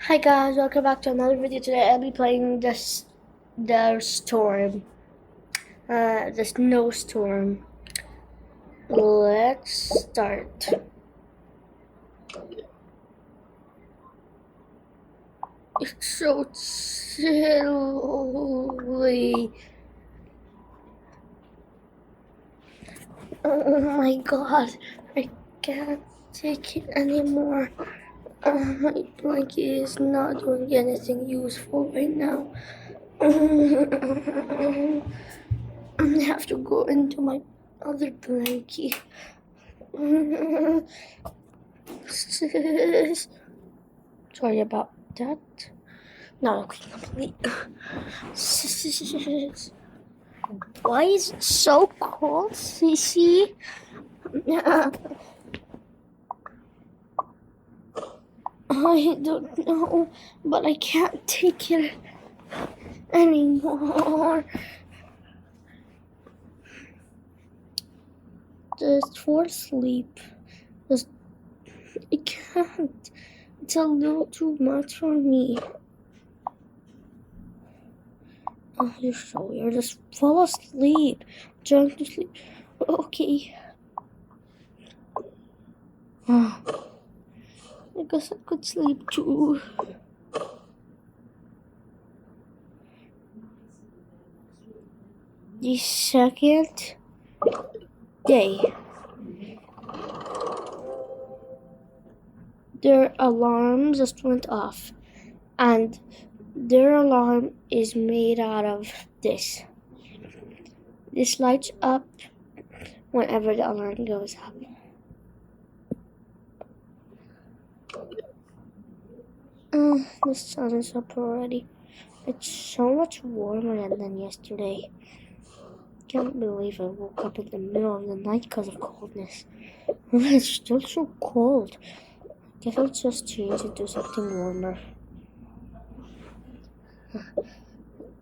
Hi guys, welcome back to another video. Today I'll be playing the storm, the snowstorm. Let's start. It's so chilly. Oh my god, I can't take it anymore. My blanket is not doing anything useful right now. I have to go into my other blanket. Sorry about that. Not okay, complete. Why is it so cold, Sissy? I don't know, but I can't take it anymore. Just for sleep. Just, I can't. It's a little too much for me. Oh, you're so weird. Just fall asleep. Trying to sleep. Okay. I guess I could sleep too. The second day, their alarm just went off, and their alarm is made out of this. This lights up whenever the alarm goes up. The sun is up already. It's so much warmer than yesterday. Can't believe I woke up in the middle of the night because of coldness. It's still so cold. Guess I'll just change it to something warmer.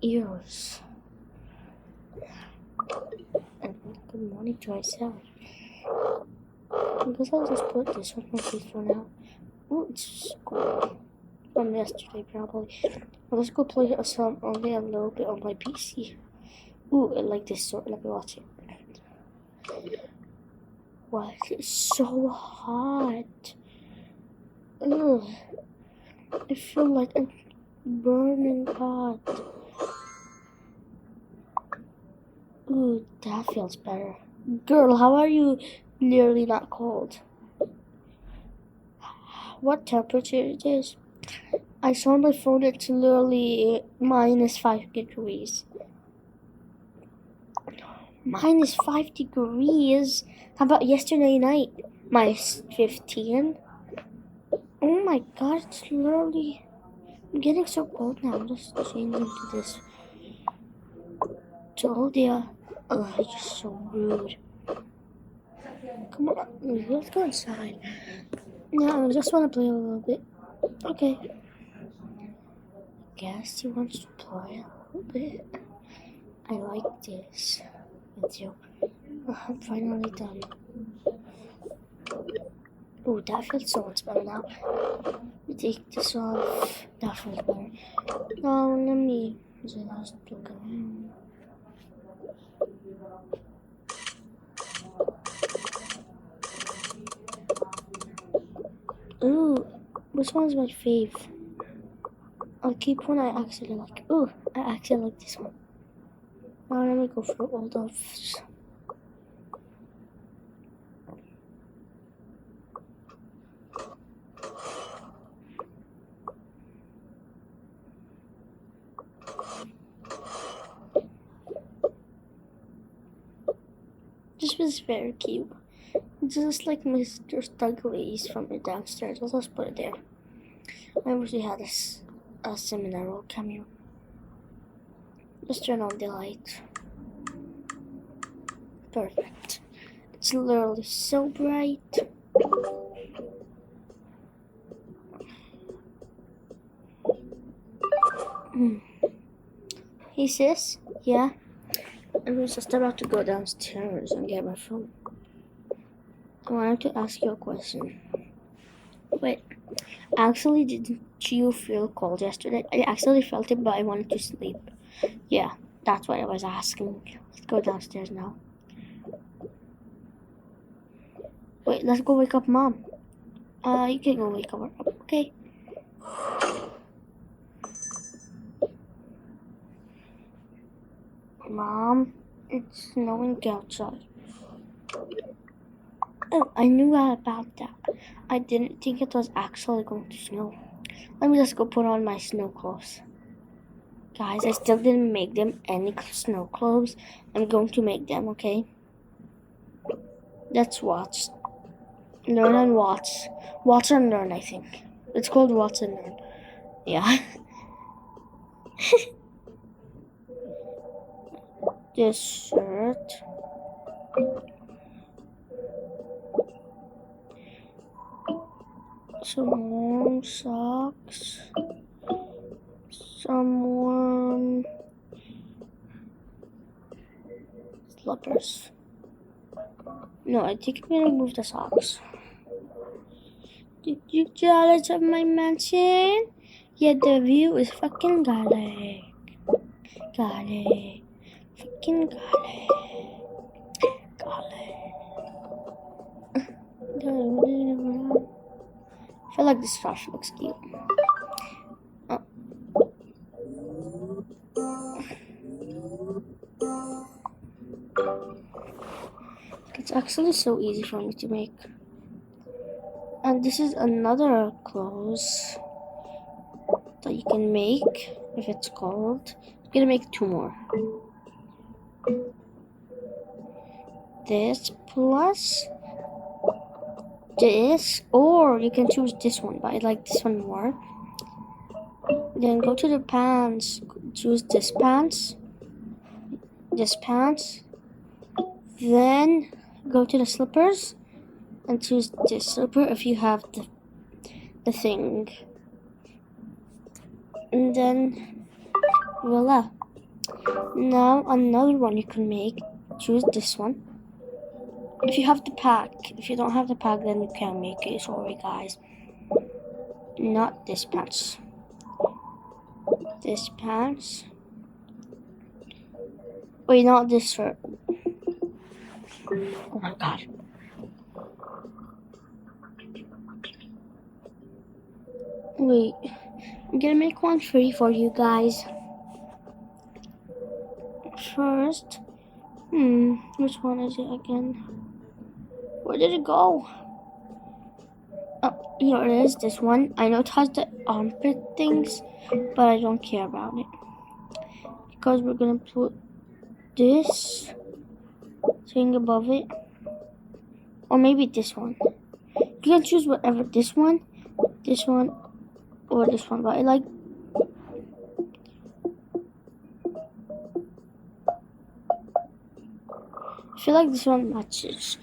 Ears. And good morning to myself. I guess I'll just put this on my face for now. Oh, it's cool. From yesterday, probably. Let's go play a song only a little bit on my PC. Ooh, I like this sort. Let me watch it. Why is it so hot? Ugh. I feel like I'm burning hot. Ooh, that feels better. Girl, how are you nearly not cold? What temperature it is? I saw on my phone it's literally -5 degrees. -5 degrees? How about yesterday night? -15? Oh my god, it's literally... I'm getting so cold now. I'm just changing to this. Told ya. Ugh, you're just so rude. Come on, let's go inside. No, I just want to play a little bit. Okay. Guess he wants to play a little bit. I like this with you. I'm finally done. Oh, that feels so much better now. Let me take this off. That feels better. Now, let me just look around. Ooh, which one's my fave? I'll keep one I actually like. Ooh, I actually like this one. Now let me go for all those. This was very cute. Just like Mr. Stugglies from the downstairs. I'll just put it there. I wish we had a seminar roll cameo. Just turn on the light. Perfect. It's literally so bright. Hey sis? Yeah? I was just about to go downstairs and get my phone. I wanted to ask you a question. Wait, Actually, didn't you feel cold yesterday? I actually felt it, but I wanted to sleep. Yeah, that's what I was asking. Let's go downstairs now. Wait, let's go wake up Mom. You can go wake her up, okay? Mom, it's snowing outside. Oh, I knew about that. I didn't think it was actually going to snow. Let me just go put on my snow clothes. Guys, I still didn't make them any snow clothes. I'm going to make them, okay? Let's watch. Learn and watch. Watch and learn, I think. It's called watch and learn. Yeah. This shirt. Some warm socks. Some warm slippers. No, I think I'm gonna remove the socks. Did you jealous of my mansion? Yeah, the view is fucking garlic. Garlic. Fucking garlic. Garlic. I feel like this trash looks cute. Oh. It's actually so easy for me to make. And this is another clothes that you can make if it's cold. I'm gonna make 2 more. This plus this, or you can choose this one, but I like this one more. Then go to the pants, choose this pants, then go to the slippers and choose this slipper if you have the thing, and then voila. Now another one you can make, choose this one. If you have the pack. If you don't have the pack, then you can't make it. Sorry, guys. Not this pants. This pants. Wait, not this shirt. Oh my god. Wait. I'm gonna make one free for you guys. First. Which one is it again? Where did it go? Oh, here it is, this one. I know it has the armpit things, but I don't care about it. Because we're gonna put this thing above it. Or maybe this one. You can choose whatever, this one, or this one, but I like I feel like this one matches,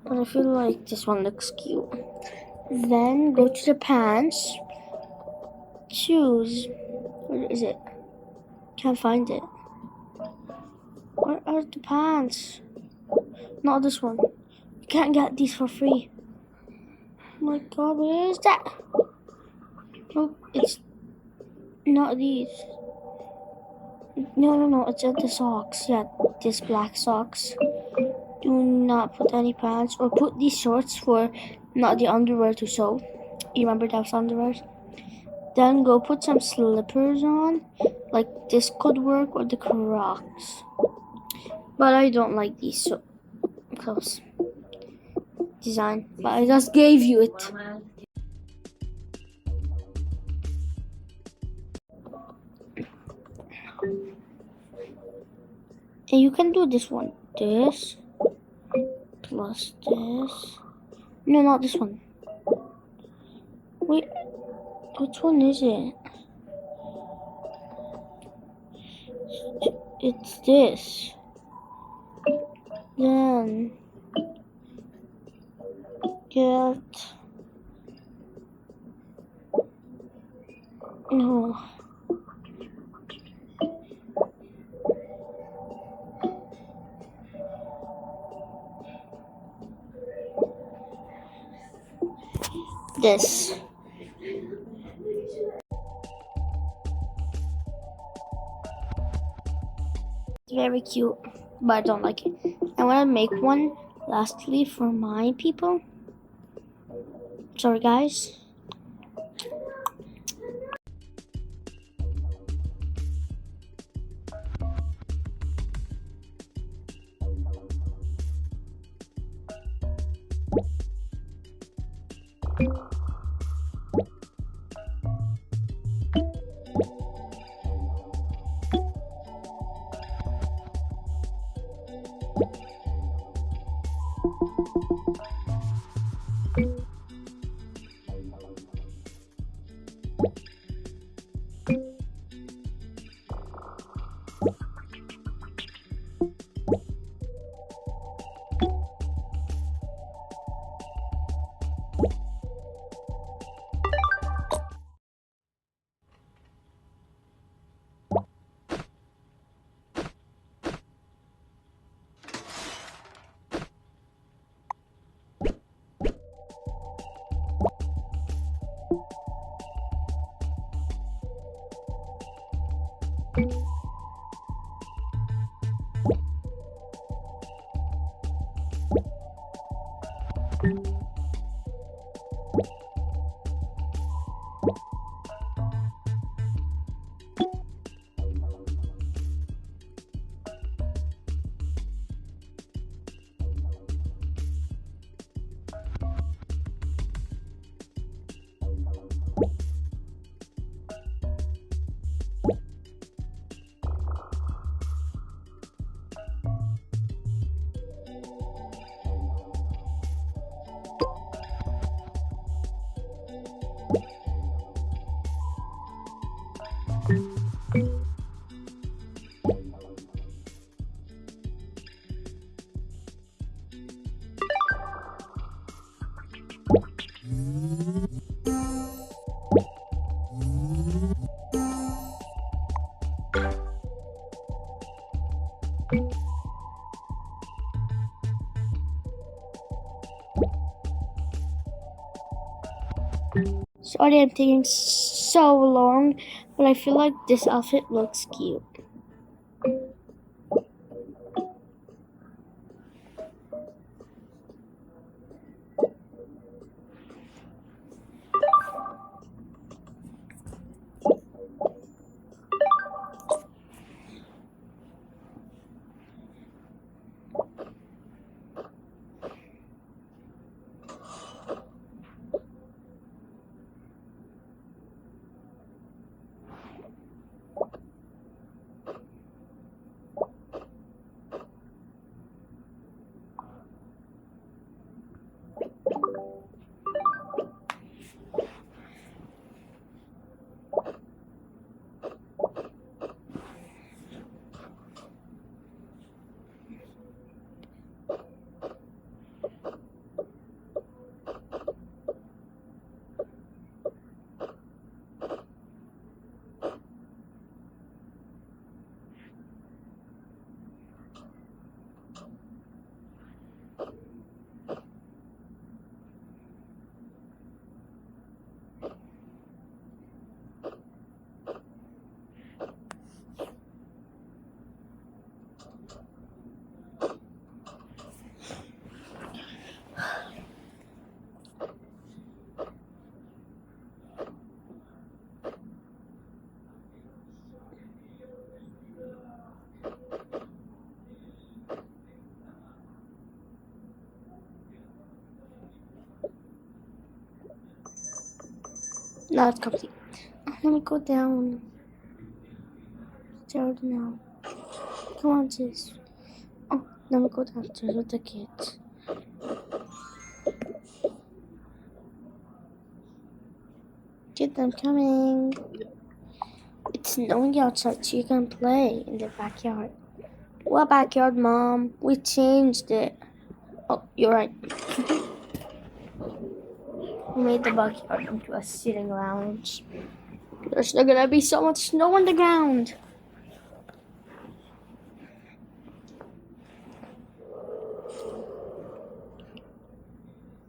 but I feel like this one looks cute. Then go to the pants, choose, where is it? Can't find it. Where are the pants? Not this one. You can't get these for free. Oh my god, where is that? Nope, it's not these. No, it's the socks. Yeah, this black socks. Do not put any pants, or put these shorts for not the underwear to sew. You remember those underwear? Then go put some slippers on, like this could work, or the Crocs. But I don't like these so close design. But I just gave you it. And you can do this one. This plus this. No, not this one. Wait, which one is it? It's this. Then get no. This. It's very cute, but I don't like it. I want to make one lastly for my people. Sorry, guys. Sorry I'm taking so long, but I feel like this outfit looks cute. Now it's complete. Let me go down. Down now. Come on, sis. Oh, let me go downstairs with the kids. Kid, I'm coming. It's snowing outside, so you can play in the backyard. What backyard, Mom? We changed it. Oh, you're right. We made the backyard into a sitting lounge. There's not gonna be so much snow on the ground.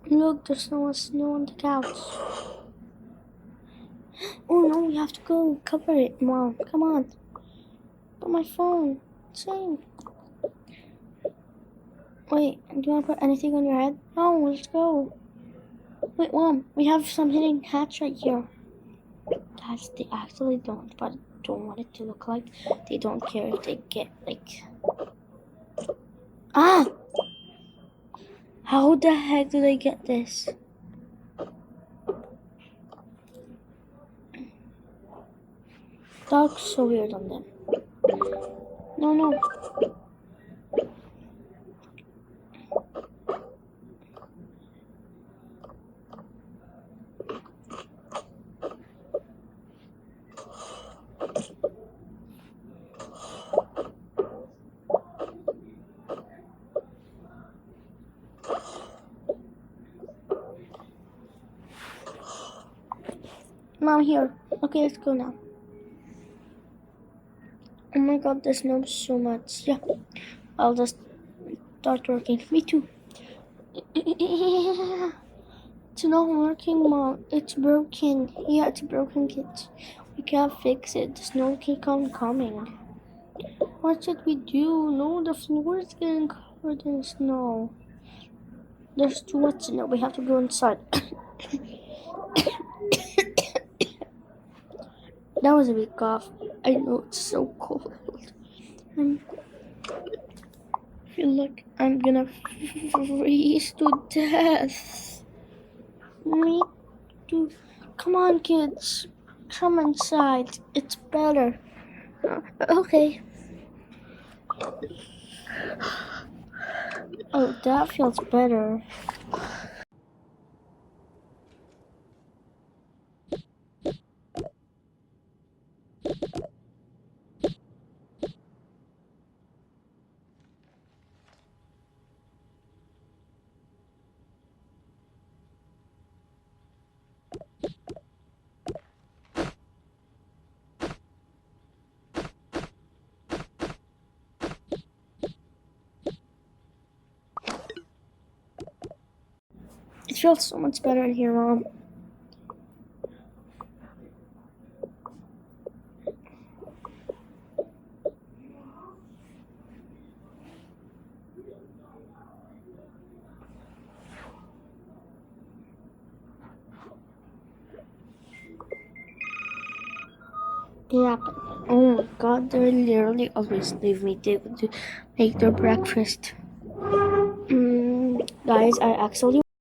Look, there's no snow on the couch. Oh no, we have to go cover it, Mom. Come on. On my phone. Same. Wait, do you want to put anything on your head? No, let's go. Wait, Mom, we have some hidden hats right here. They actually don't, but don't want it to look like they don't care if they get like. Ah! How the heck do they get this? That looks so weird on them. No. Mom, here. Okay, let's go now. Oh my god, this snows so much. Yeah, I'll just start working. Me too. It's not working, Mom. It's broken. Yeah, it's broken, kids. We can't fix it. The snow keeps on coming. What should we do? No, the floor is getting covered in snow. There's too much snow. We have to go inside. That was a big cough. I know it's so cold. I feel like I'm gonna freeze to death. Me too. Come on, kids. Come inside. It's better. Okay. Oh, that feels better. It feels so much better in here, Mom. Yeah, but oh my god, they literally always leave me to make their breakfast. Guys, I actually